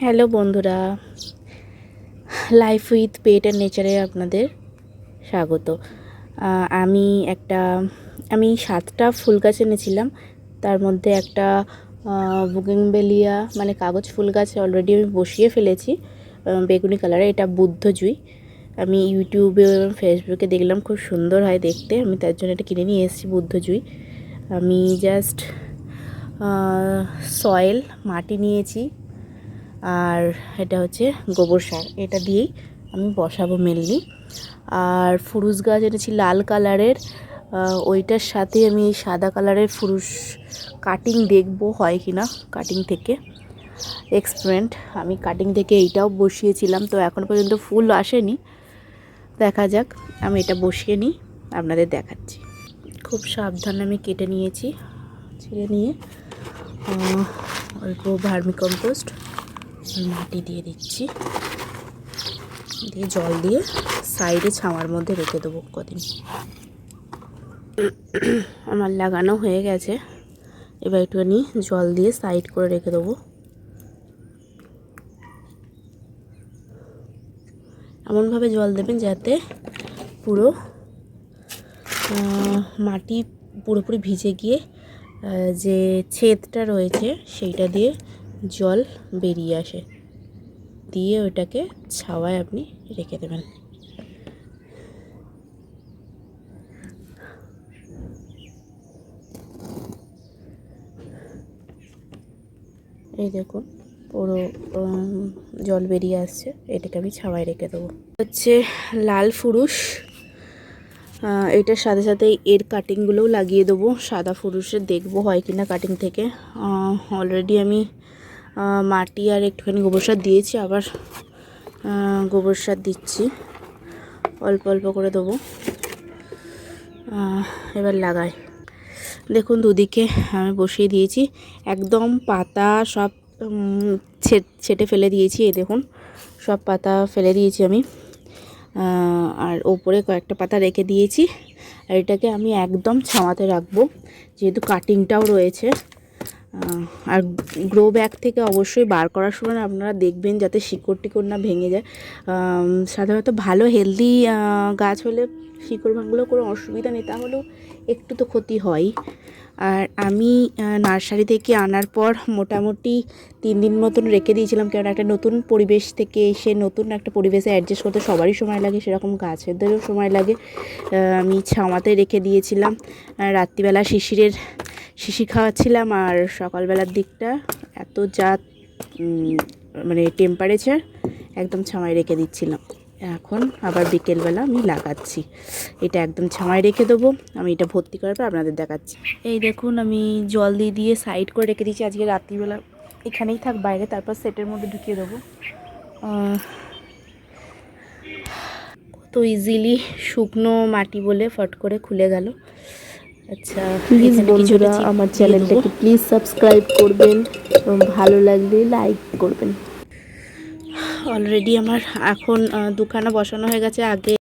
Hello বন্ধুরা, life with pet and নেচারে আপনাদের স্বাগত। আমি আমি 7টা ফুল গাছ এনেছিলাম। তার মধ্যে একটা বুগেনভেলিয়া মানে কাগজ ফুল গাছ অলরেডি আমি বসিয়ে ফেলেছি, বেগুনি কালারে। এটা বুদ্ধজুঁই। আমি ইউটিউবে এবং ফেসবুকে দেখলাম খুব সুন্দর হয় দেখতে, আমি তার জন্য এটা কিনে নিয়ে এসেছি বুদ্ধজুঁই। আমি জাস্ট সয়েল মাটি নিয়েছি, আর এটা হচ্ছে গোবর সার, এটা দিয়েই আমি বসাবো মেনলি। আর ফুরুস গাছ এনেছি লাল কালারের, ওইটার সাথে আমি সাদা কালারের ফুরুস কাটিং দেখবো হয় কি না। কাটিং থেকে এক্সপেরিমেন্ট, আমি কাটিং থেকে এইটাও বসিয়েছিলাম, তো এখন পর্যন্ত ফুল আসেনি, দেখা যাক। আমি এটা বসিয়ে নিই, আপনাদের দেখাচ্ছি। খুব সাবধানে আমি কেটে নিয়েছি, ছিঁড়ে নিয়ে অল্প ভার্মিকম্পোস্ট মাটি দিয়ে দিচ্ছি, দিয়ে জল দিয়ে সাইডে ছাওয়ার মধ্যে রেখে দেবো কদিন। আমার লাগানো হয়ে গেছে, এবার একটুখানি জল দিয়ে সাইড করে রেখে দেবো। এমনভাবে জল দেবেন যাতে পুরো মাটি পুরোপুরি ভিজে গিয়ে যে ছেদটা রয়েছে সেইটা দিয়ে জল বেরিয়ে আসে, দিয়ে ওটাকে ছাওয়ায় আপনি রেখে দেবেন। এই দেখুন পুরো জল বেরিয়ে আসছে, এটাকে আমি ছাওয়ায় রেখে দেবো। হচ্ছে লাল ফুরুস, এটার সাথে সাথে এর কাটিংগুলোও লাগিয়ে দেবো। সাদা ফুরুসের দেখবো হয় কি না কাটিং থেকে। অলরেডি আমি মাটি আর একটুখানি গোবর সার দিয়েছি, আবার গোবর সার দিচ্ছি, অল্প অল্প করে দেবো। এবার লাগাই। দেখুন দুদিকে আমি বসিয়ে দিয়েছি, একদম পাতা সব ছেটে ফেলে দিয়েছি। এই দেখুন সব পাতা ফেলে দিয়েছি আমি, আর ওপরে কয়েকটা পাতা রেখে দিয়েছি। আর এটাকে আমি একদম ছাওয়াতে রাখবো, যেহেতু কাটিংটাও রয়েছে। আর গ্রো ব্যাগ থেকে অবশ্যই বার করার সময় আপনারা দেখবেন যাতে শিকড় টিকড় না ভেঙে যায়। সাধারণত ভালো হেলদি গাছ হলে শিকড় ভাঙলেও কোনো অসুবিধা নেই, তাহলেও একটু তো ক্ষতি হয়। আর আমি নার্সারি থেকে আনার পর মোটামুটি 3 দিন মতন রেখে দিয়েছিলাম, কারণ একটা নতুন পরিবেশ থেকে এসে নতুন একটা পরিবেশে অ্যাডজাস্ট করতে সবারই সময় লাগে, সেরকম গাছেদেরও সময় লাগে। আমি ছাওয়াতে রেখে দিয়েছিলাম, রাত্রিবেলা শিশির খাওয়াচ্ছিলাম, আর সকালবেলার দিকটা এত যা মানে টেম্পারেচার, একদম ছাওয়ায় রেখে দিচ্ছিলাম। এখন আবার বিকেলবেলা আমি লাগাচ্ছি, এটা একদম ছাওয়ায় রেখে দেবো। আমি এটা ভর্তি করার পর আপনাদের দেখাচ্ছি। এই দেখুন আমি জল দিয়ে সাইড করে রেখে দিচ্ছি। আজকে রাত্রিবেলা এখানেই থাক বাইরে, তারপর সেটের মধ্যে ঢুকিয়ে দেবো। তো ইজিলি শুকনো মাটি বলে ফট করে খুলে গেল। আচ্ছা প্লিজ বন্ধুরা আমার চ্যানেলটাকে প্লিজ সাবস্ক্রাইব করবেন এবং ভালো লাগলে লাইক করবেন। অলরেডি আমার এখন দুখানা বসানো হয়ে গেছে। আগে